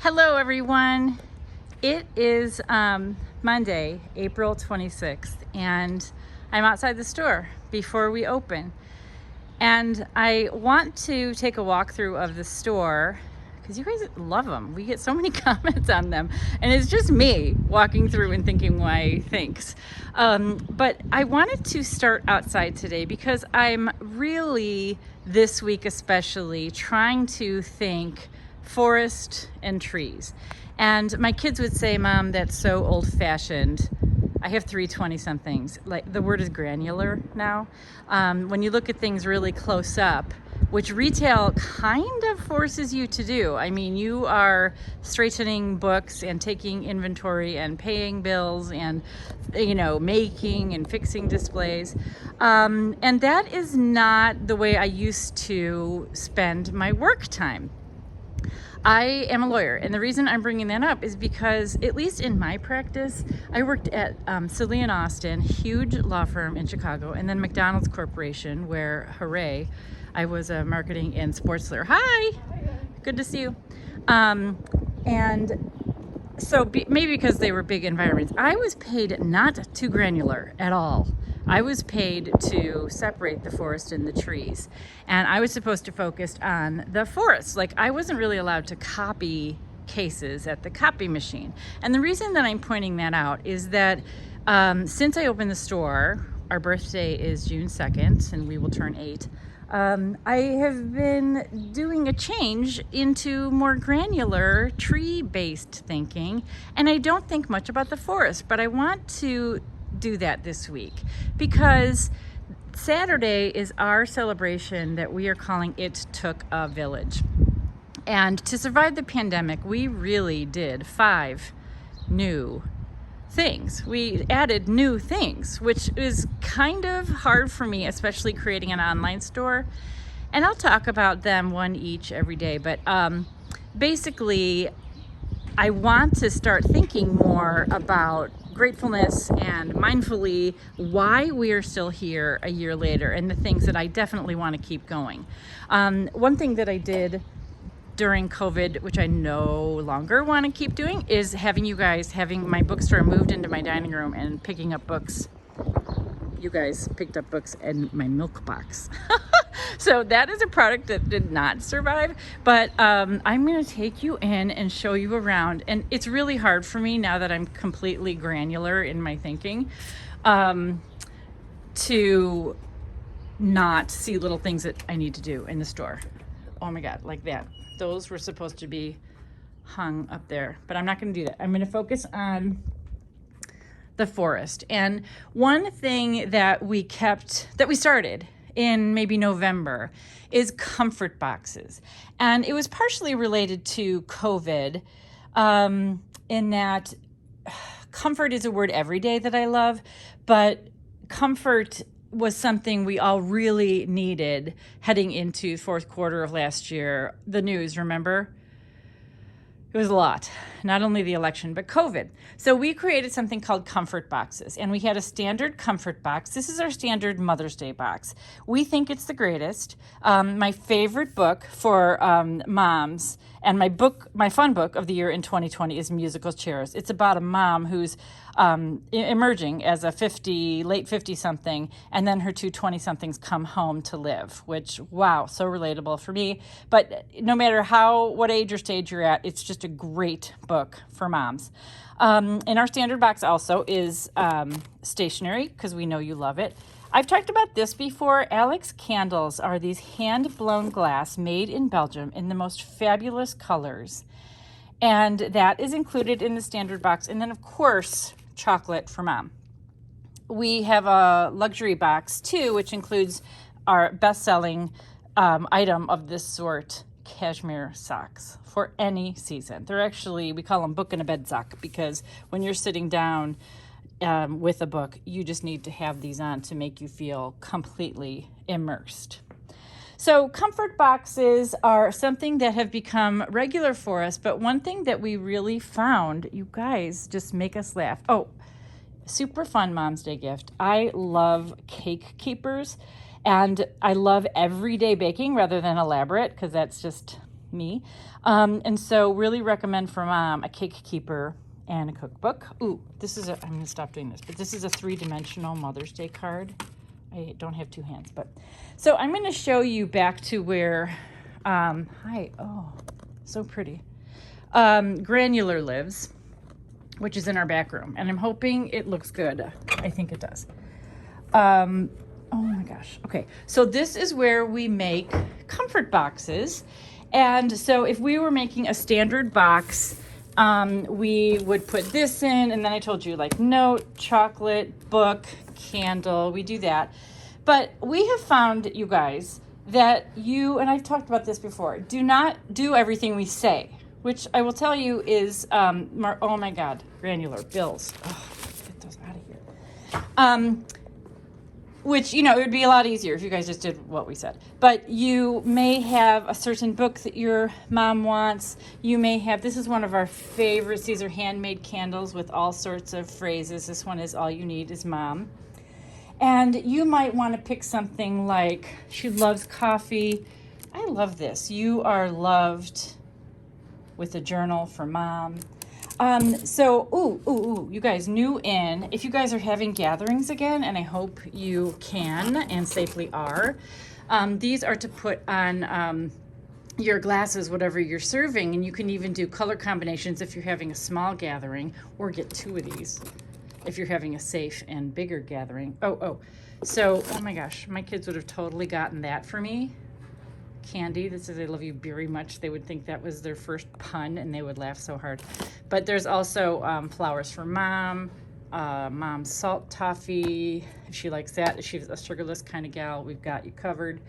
Hello everyone. It is Monday, April 26th, and I'm outside the store before we open. And I want to take a walkthrough of the store because you guys love them. We get so many comments on them, and it's just me walking through and thinking why thanks. But I wanted to start outside today because I'm really, this week especially, trying to think forest and trees. And my kids would say, Mom, that's so old-fashioned. I have 3 20-somethings. Like, the word is granular now. When you look at things really close up, which retail kind of forces you to do. I mean, you are straightening books and taking inventory and paying bills and, making and fixing displays. And that is not the way I used to spend my work time. I am a lawyer, and the reason I'm bringing that up is because, at least in my practice, I worked at Sidley & Austin, huge law firm in Chicago, and then McDonald's Corporation, where, hooray, I was a marketing and sports lawyer. Hi! Good to see you. And so maybe because they were big environments, I was paid not too granular at all. I was paid to separate the forest and the trees, and I was supposed to focus on the forest. Like, I wasn't really allowed to copy cases at the copy machine. And the reason that I'm pointing that out is that since I opened the store, our birthday is June 2nd, and we will turn 8. I have been doing a change into more granular tree-based thinking, and I don't think much about the forest, but I want to do that this week because Saturday is our celebration that we are calling It Took a Village. And to survive the pandemic, we really did 5 new things. We added new things, which is kind of hard for me, especially creating an online store. And I'll talk about them one each every day. But basically, I want to start thinking more about gratefulness and mindfully why we are still here a year later and the things that I definitely want to keep going. One thing that I did during COVID, which I no longer want to keep doing, is having my bookstore moved into my dining room and picking up books. You guys picked up books in my milk box. So that is a product that did not survive, but I'm going to take you in and show you around. And it's really hard for me now that I'm completely granular in my thinking to not see little things that I need to do in the store. Oh my God, like that. Those were supposed to be hung up there, but I'm not going to do that. I'm going to focus on the forest. And one thing that we started in maybe November is comfort boxes. And it was partially related to COVID, in that comfort is a word every day that I love, but comfort was something we all really needed heading into fourth quarter of last year. The news, remember? It was a lot, not only the election, but COVID. So we created something called comfort boxes, and we had a standard comfort box. This is our standard Mother's Day box. We think it's the greatest. My favorite book for moms, and my fun book of the year in 2020 is Musical Chairs. It's about a mom who's emerging as a late 50-something, and then her 2 20-somethings come home to live, which, wow, so relatable for me. But no matter what age or stage you're at, it's just a great book for moms. And our standard box also is stationery, because we know you love it. I've talked about this before. Alex candles are these hand-blown glass made in Belgium in the most fabulous colors. And that is included in the standard box. And then, of course, chocolate for mom. We have a luxury box, too, which includes our best-selling item of this sort, cashmere socks for any season. They're actually, we call them book in a bed sock, because when you're sitting down with a book, you just need to have these on to make you feel completely immersed. So comfort boxes are something that have become regular for us, but one thing that we really found, you guys just make us laugh. Oh, super fun Mom's Day gift. I love cake keepers, and I love everyday baking rather than elaborate, because that's just me. And so really recommend for Mom a cake keeper and a cookbook. Ooh, I'm going to stop doing this, but this is a 3-dimensional Mother's Day card. I don't have 2 hands, but so I'm going to show you back to where, hi, oh, so pretty. Granular lives, which is in our back room, and I'm hoping it looks good. I think it does. Oh my gosh. Okay. So this is where we make comfort boxes. And so if we were making a standard box, we would put this in, and then I told you like note, chocolate, book, candle, we do that. But we have found, you guys, that and I've talked about this before, do not do everything we say, which I will tell you is, oh my God, granular bills. Oh, get those out of here. Which, it would be a lot easier if you guys just did what we said. But you may have a certain book that your mom wants. You may have, this is one of our favorites. These are handmade candles with all sorts of phrases. This one is all you need is mom. And you might want to pick something like, she loves coffee. I love this. You are loved with a journal for mom. You guys, if you guys are having gatherings again, and I hope you can and safely are, these are to put on your glasses, whatever you're serving, and you can even do color combinations if you're having a small gathering, or get 2 of these if you're having a safe and bigger gathering. Oh my gosh, my kids would have totally gotten that for me. Candy that says I love you very much. They would think that was their first pun, and they would laugh so hard. But there's also flowers for mom, mom's salt toffee, if she likes that. If she's a sugarless kind of gal, we've got you covered.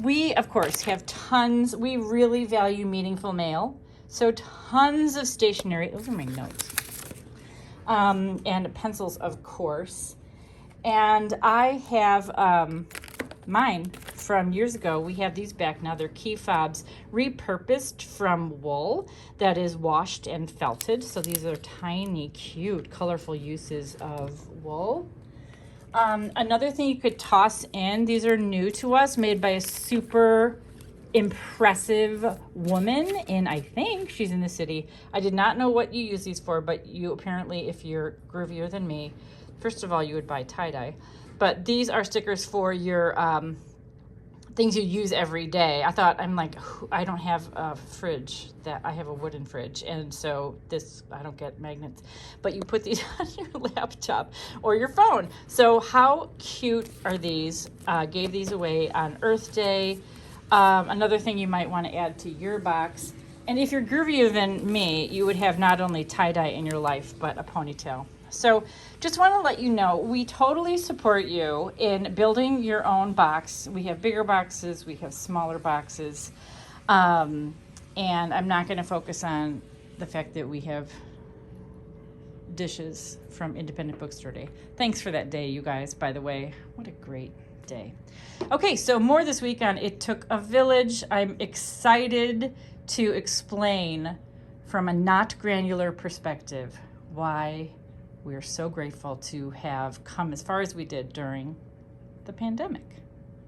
We, of course, have tons. We really value meaningful mail. So tons of stationery. Those are my notes. And pencils, of course. And I have mine from years ago. We have these back now. They're key fobs repurposed from wool that is washed and felted. So these are tiny, cute, colorful uses of wool. Another thing you could toss in, these are new to us, made by a super impressive woman I think she's in the city. I did not know what you use these for, but you apparently, if you're groovier than me, first of all, you would buy tie-dye. But these are stickers for your things you use every day. I don't have a fridge, I have a wooden fridge, and so I don't get magnets, but you put these on your laptop or your phone. So how cute are these? Gave these away on Earth Day. Another thing you might want to add to your box, and if you're groovier than me, you would have not only tie-dye in your life, but a ponytail. So just want to let you know, we totally support you in building your own box. We have bigger boxes, we have smaller boxes, and I'm not going to focus on the fact that we have dishes from Independent Bookstore Day. Thanks for that day, you guys, by the way. What a great day. Okay, so more this week on It Took a Village. I'm excited to explain from a not granular perspective why we're so grateful to have come as far as we did during the pandemic.